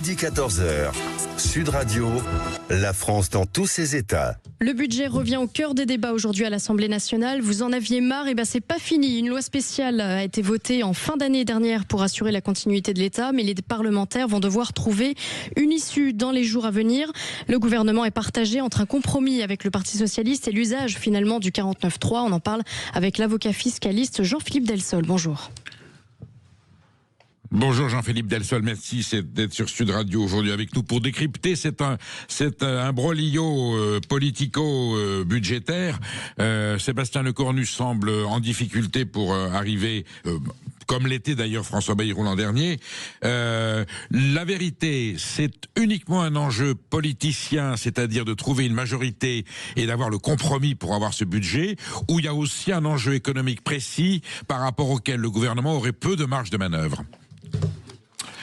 Midi 14h, Sud Radio, la France dans tous ses états. Le budget revient au cœur des débats aujourd'hui à l'Assemblée nationale. Vous en aviez marre, et c'est pas fini. Une loi spéciale a été votée en fin d'année dernière pour assurer la continuité de l'État, mais les parlementaires vont devoir trouver une issue dans les jours à venir. Le gouvernement est partagé entre un compromis avec le Parti socialiste et l'usage finalement du 49.3. On en parle avec l'avocat fiscaliste Jean-Philippe Delsol. Bonjour. Bonjour Jean-Philippe Delsol, merci d'être sur Sud Radio aujourd'hui avec nous pour décrypter cet imbroglio politico-budgétaire. Sébastien Lecornu semble en difficulté pour arriver, comme l'était d'ailleurs François Bayrou l'an dernier. La vérité, c'est uniquement un enjeu politicien, c'est-à-dire de trouver une majorité et d'avoir le compromis pour avoir ce budget, ou il y a aussi un enjeu économique précis par rapport auquel le gouvernement aurait peu de marge de manœuvre?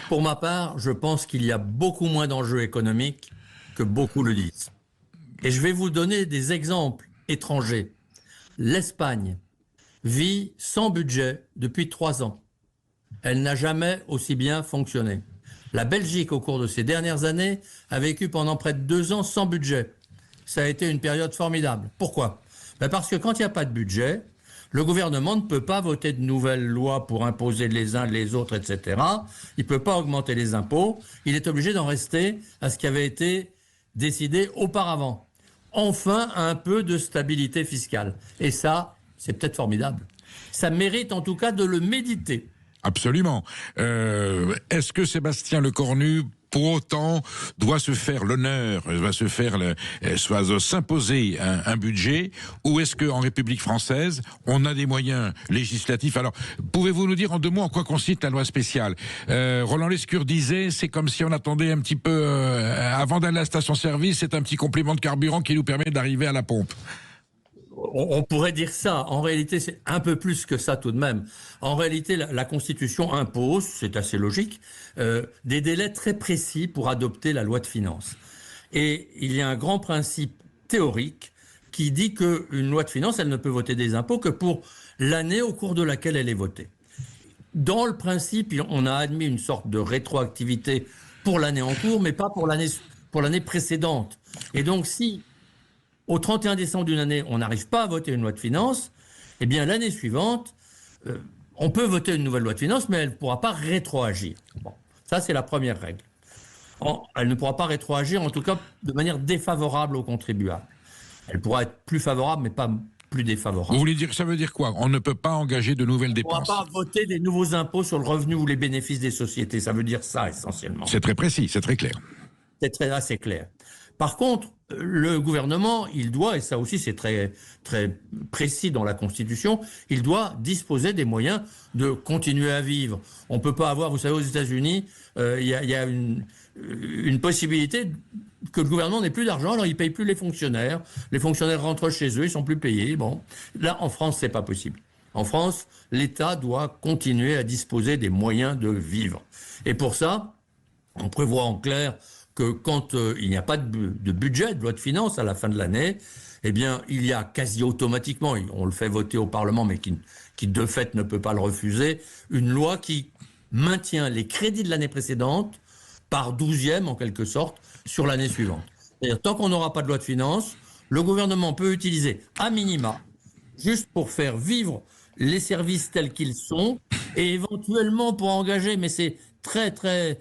Pour ma part, je pense qu'il y a beaucoup moins d'enjeux économiques que beaucoup le disent. Et je vais vous donner des exemples étrangers. L'Espagne vit sans budget depuis 3 ans. Elle n'a jamais aussi bien fonctionné. La Belgique, au cours de ces dernières années, a vécu pendant près de 2 ans sans budget. Ça a été une période formidable. Pourquoi ? Parce que quand il n'y a pas de budget, le gouvernement ne peut pas voter de nouvelles lois pour imposer les uns les autres, etc. Il ne peut pas augmenter les impôts. Il est obligé d'en rester à ce qui avait été décidé auparavant. Enfin, un peu de stabilité fiscale. Et ça, c'est peut-être formidable. Ça mérite en tout cas de le méditer. Absolument. Est-ce que Sébastien Lecornu, pour autant, doit se faire l'honneur, doit s'imposer un budget, ou est-ce qu'en République française, on a des moyens législatifs? Alors, pouvez-vous nous dire en 2 mots en quoi consiste la loi spéciale? Roland Lescure disait, c'est comme si on attendait un petit peu, avant d'aller à la station-service, c'est un petit complément de carburant qui nous permet d'arriver à la pompe. On pourrait dire ça. En réalité, c'est un peu plus que ça tout de même. En réalité, la Constitution impose, c'est assez logique, des délais très précis pour adopter la loi de finances. Et il y a un grand principe théorique qui dit qu'une loi de finances, elle ne peut voter des impôts que pour l'année au cours de laquelle elle est votée. Dans le principe, on a admis une sorte de rétroactivité pour l'année en cours, mais pas pour l'année précédente. Et donc, si au 31 décembre d'une année, on n'arrive pas à voter une loi de finances, eh bien l'année suivante, on peut voter une nouvelle loi de finances, mais elle ne pourra pas rétroagir. Bon, ça, c'est la première règle. Elle ne pourra pas rétroagir, en tout cas, de manière défavorable aux contribuables. Elle pourra être plus favorable, mais pas plus défavorable. Vous voulez dire, ça veut dire quoi? On ne peut pas engager de nouvelles dépenses? On ne pourra pas voter des nouveaux impôts sur le revenu ou les bénéfices des sociétés. Ça veut dire ça, essentiellement. C'est très précis, c'est très clair. C'est assez clair. Par contre, le gouvernement, il doit, et ça aussi c'est très, très précis dans la Constitution, il doit disposer des moyens de continuer à vivre. On ne peut pas avoir, vous savez, aux États-Unis, il y a une possibilité que le gouvernement n'ait plus d'argent, alors il ne paye plus les fonctionnaires rentrent chez eux, ils ne sont plus payés. Bon. Là, en France, ce n'est pas possible. En France, l'État doit continuer à disposer des moyens de vivre. Et pour ça, on prévoit en clair que quand il n'y a pas de budget, de loi de finances à la fin de l'année, eh bien, il y a quasi automatiquement, on le fait voter au Parlement, mais qui de fait ne peut pas le refuser, une loi qui maintient les crédits de l'année précédente par 12e, en quelque sorte, sur l'année suivante. C'est-à-dire, tant qu'on n'aura pas de loi de finances, le gouvernement peut utiliser, à minima, juste pour faire vivre les services tels qu'ils sont, et éventuellement pour engager, mais c'est très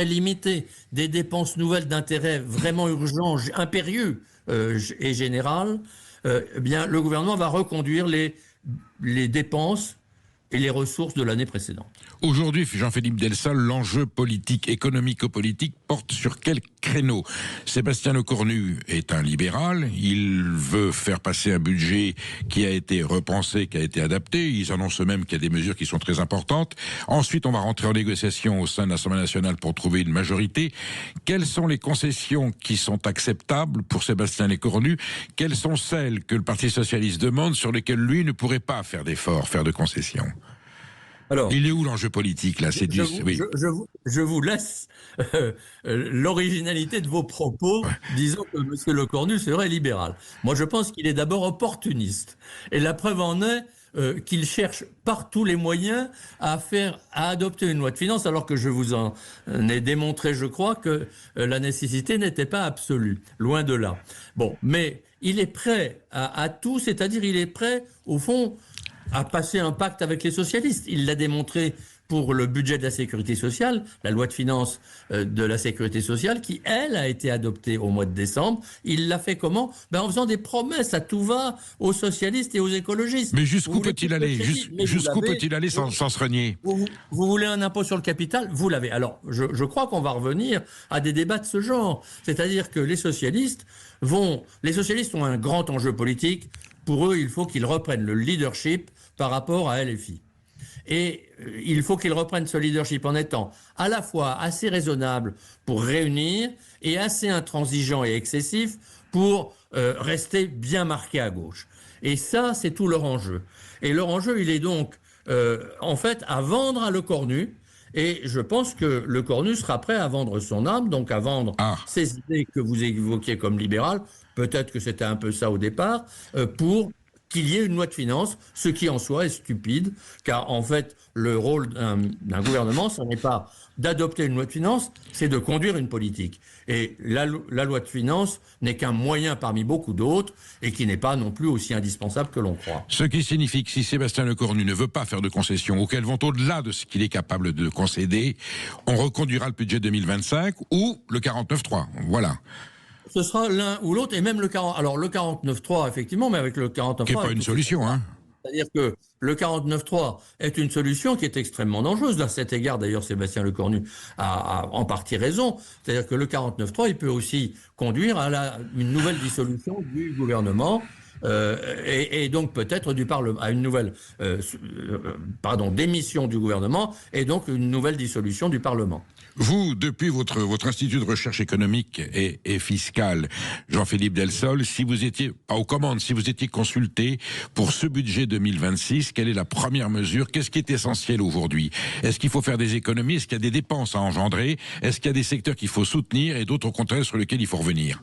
limité, des dépenses nouvelles d'intérêt vraiment urgent, impérieux et général, eh bien, le gouvernement va reconduire les dépenses et les ressources de l'année précédente. Aujourd'hui, Jean-Philippe Delsol, l'enjeu politique, économico-politique porte sur quel créneau? Sébastien Lecornu est un libéral, il veut faire passer un budget qui a été repensé, qui a été adapté, ils annoncent même qu'il y a des mesures qui sont très importantes. Ensuite, on va rentrer en négociation au sein de l'Assemblée nationale pour trouver une majorité. Quelles sont les concessions qui sont acceptables pour Sébastien Lecornu? Quelles sont celles que le Parti socialiste demande, sur lesquelles lui ne pourrait pas faire d'efforts, faire de concessions? Alors, il est où l'enjeu politique là? Je vous laisse l'originalité de vos propos, disant que M. Lecornu serait libéral. Moi, je pense qu'il est d'abord opportuniste. Et la preuve en est, qu'il cherche par tous les moyens à adopter une loi de finances, alors que je vous en ai démontré, je crois, que la nécessité n'était pas absolue, loin de là. Bon, mais il est prêt à tout, c'est-à-dire il est prêt, au fond, à passer un pacte avec les socialistes. Il l'a démontré pour le budget de la sécurité sociale, la loi de finances de la sécurité sociale, qui, elle, a été adoptée au mois de décembre. Il l'a fait comment ? En faisant des promesses à tout va aux socialistes et aux écologistes. Mais jusqu'où peut-il aller ? Jusqu'où peut-il aller sans se renier ? Vous voulez un impôt sur le capital ? Vous l'avez. Alors, je crois qu'on va revenir à des débats de ce genre. C'est-à-dire que les socialistes ont un grand enjeu politique. Pour eux, il faut qu'ils reprennent le leadership par rapport à LFI. Et il faut qu'ils reprennent ce leadership en étant à la fois assez raisonnable pour réunir et assez intransigeant et excessif pour rester bien marqué à gauche. Et ça, c'est tout leur enjeu. Et leur enjeu, il est donc, en fait, à vendre à Le Cornu. Et je pense que Le Cornu sera prêt à vendre son âme, donc à vendre ces idées que vous évoquiez comme libérales. Peut-être que c'était un peu ça au départ, pour qu'il y ait une loi de finances, ce qui en soi est stupide, car en fait, le rôle d'un gouvernement, ce n'est pas d'adopter une loi de finances, c'est de conduire une politique. Et la loi de finances n'est qu'un moyen parmi beaucoup d'autres, et qui n'est pas non plus aussi indispensable que l'on croit. Ce qui signifie que si Sébastien Lecornu ne veut pas faire de concessions, ou qu'elles vont au-delà de ce qu'il est capable de concéder, on reconduira le budget 2025 ou le 49.3. Voilà. Ce sera l'un ou l'autre, et même le 40. Alors le 49.3, effectivement, mais avec le 49.3... Qui n'est pas une solution, hein. C'est-à-dire que le 49.3 est une solution qui est extrêmement dangereuse. À cet égard, d'ailleurs, Sébastien Lecornu a en partie raison. C'est-à-dire que le 49.3, il peut aussi conduire à une nouvelle dissolution du gouvernement. Et donc peut-être du Parlement, à une nouvelle démission du gouvernement, et donc une nouvelle dissolution du Parlement. Vous, depuis votre institut de recherche économique et fiscale, Jean-Philippe Delsol, si vous étiez, pas aux commandes, si vous étiez consulté pour ce budget 2026, quelle est la première mesure ? Qu'est-ce qui est essentiel aujourd'hui ? Est-ce qu'il faut faire des économies ? Est-ce qu'il y a des dépenses à engendrer ? Est-ce qu'il y a des secteurs qu'il faut soutenir et d'autres au contraire sur lesquels il faut revenir ?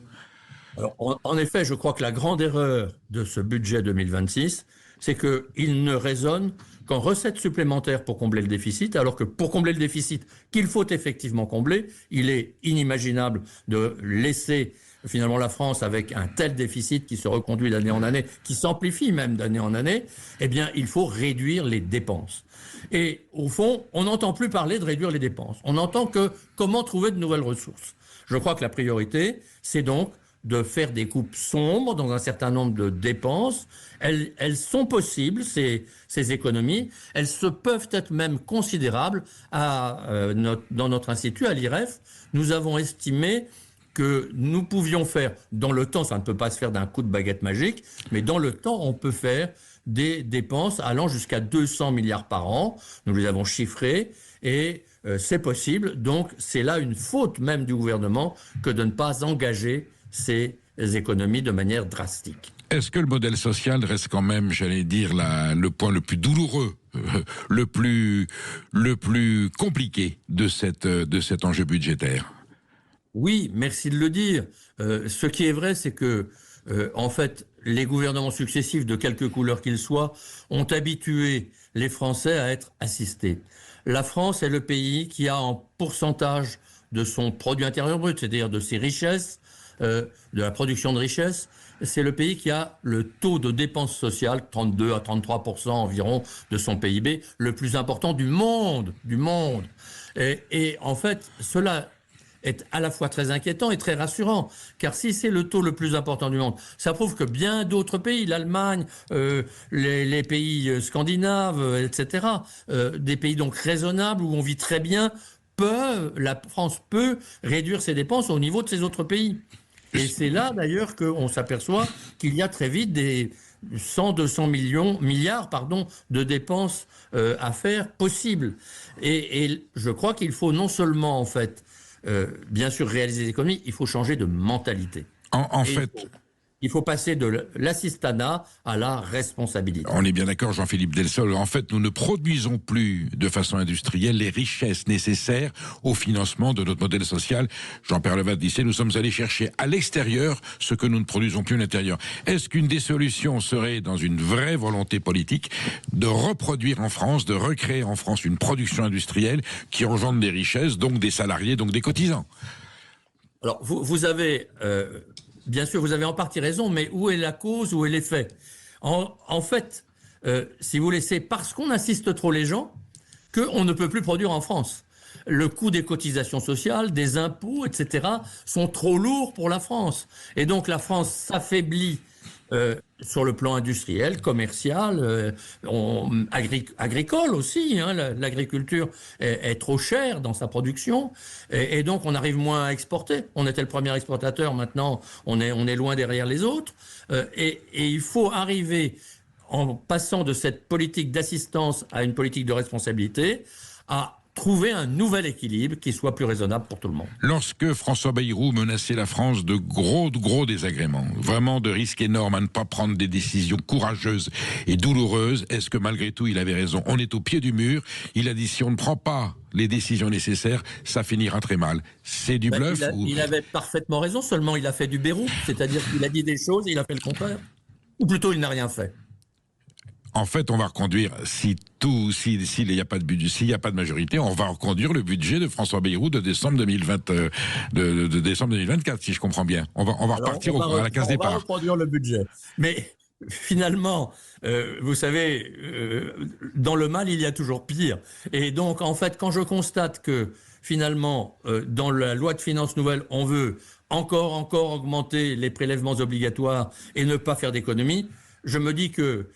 Alors, en effet, je crois que la grande erreur de ce budget 2026, c'est qu'il ne raisonne qu'en recettes supplémentaires pour combler le déficit, alors que pour combler le déficit qu'il faut effectivement combler, il est inimaginable de laisser finalement la France avec un tel déficit qui se reconduit d'année en année, qui s'amplifie même d'année en année. Eh bien, il faut réduire les dépenses. Et au fond, on n'entend plus parler de réduire les dépenses. On n'entend que comment trouver de nouvelles ressources. Je crois que la priorité, c'est donc de faire des coupes sombres dans un certain nombre de dépenses. Elles sont possibles, ces économies. Elles peuvent être même considérables. Dans notre institut, à l'IREF, nous avons estimé que nous pouvions faire, dans le temps, ça ne peut pas se faire d'un coup de baguette magique, mais dans le temps, on peut faire des dépenses allant jusqu'à 200 milliards par an. Nous les avons chiffrées et c'est possible. Donc, c'est là une faute même du gouvernement que de ne pas engager ces économies de manière drastique. Est-ce que le modèle social reste quand même, j'allais dire, le point le plus douloureux, le plus compliqué de cet enjeu budgétaire ? Oui, merci de le dire. Ce qui est vrai, c'est que, en fait, les gouvernements successifs, de quelque couleur qu'ils soient, ont habitué les Français à être assistés. La France est le pays qui a en pourcentage de son produit intérieur brut, c'est-à-dire de ses richesses, de la production de richesses, c'est le pays qui a le taux de dépenses sociales, 32 à 33% environ de son PIB, le plus important du monde. Et en fait, cela est à la fois très inquiétant et très rassurant, car si c'est le taux le plus important du monde, ça prouve que bien d'autres pays, l'Allemagne, les pays scandinaves, etc., des pays donc raisonnables où on vit très bien, la France peut réduire ses dépenses au niveau de ces autres pays. Et c'est là d'ailleurs qu'on s'aperçoit qu'il y a très vite des 200 milliards de dépenses à faire possibles. Et je crois qu'il faut non seulement en fait bien sûr réaliser des économies, il faut changer de mentalité. En fait, Il faut passer de l'assistanat à la responsabilité. On est bien d'accord, Jean-Philippe Delsol. En fait, nous ne produisons plus de façon industrielle les richesses nécessaires au financement de notre modèle social. Jean-Pierre Levat disait, nous sommes allés chercher à l'extérieur ce que nous ne produisons plus à l'intérieur. Est-ce qu'une des solutions serait, dans une vraie volonté politique, de reproduire en France, de recréer en France une production industrielle qui engendre des richesses, donc des salariés, donc des cotisants? Alors, vous avez... bien sûr, vous avez en partie raison, mais où est la cause, où est l'effet? En fait, si vous laissez, parce qu'on insiste trop les gens, qu'on ne peut plus produire en France. Le coût des cotisations sociales, des impôts, etc., sont trop lourds pour la France. Et donc la France s'affaiblit sur le plan industriel, commercial, agricole aussi. Hein, l'agriculture est trop chère dans sa production et donc on arrive moins à exporter. On était le premier exportateur, maintenant on est loin derrière les autres. Et il faut arriver, en passant de cette politique d'assistance à une politique de responsabilité, à trouver un nouvel équilibre qui soit plus raisonnable pour tout le monde. Lorsque François Bayrou menaçait la France de gros désagréments, vraiment de risques énormes à ne pas prendre des décisions courageuses et douloureuses, est-ce que malgré tout il avait raison? On est au pied du mur, il a dit si on ne prend pas les décisions nécessaires, ça finira très mal. C'est du bluff? Il avait parfaitement raison, seulement il a fait du Beyrouth, c'est-à-dire qu'il a dit des choses et il a fait le contraire. Ou plutôt il n'a rien fait. En fait, on va reconduire, s'il n'y a pas de budget, s'il n'y a pas de majorité, on va reconduire le budget de François Bayrou de décembre 2024, si je comprends bien. On va repartir à la case départ. On va reconduire le budget. Mais finalement, vous savez, dans le mal, il y a toujours pire. Et donc, en fait, quand je constate que finalement, dans la loi de finances nouvelle, on veut encore augmenter les prélèvements obligatoires et ne pas faire d'économies, je me dis que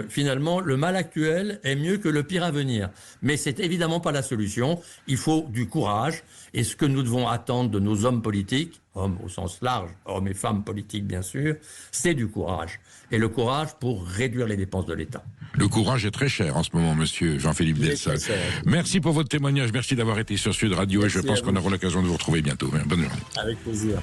finalement, le mal actuel est mieux que le pire à venir. Mais c'est évidemment pas la solution. Il faut du courage. Et ce que nous devons attendre de nos hommes politiques, hommes au sens large, hommes et femmes politiques bien sûr, c'est du courage. Et le courage pour réduire les dépenses de l'État. Le courage est très cher en ce moment, monsieur Jean-Philippe Delsol. Merci pour votre témoignage. Merci d'avoir été sur Sud Radio. Merci, et je pense qu'on aura l'occasion de vous retrouver bientôt. Bonne journée. Avec plaisir.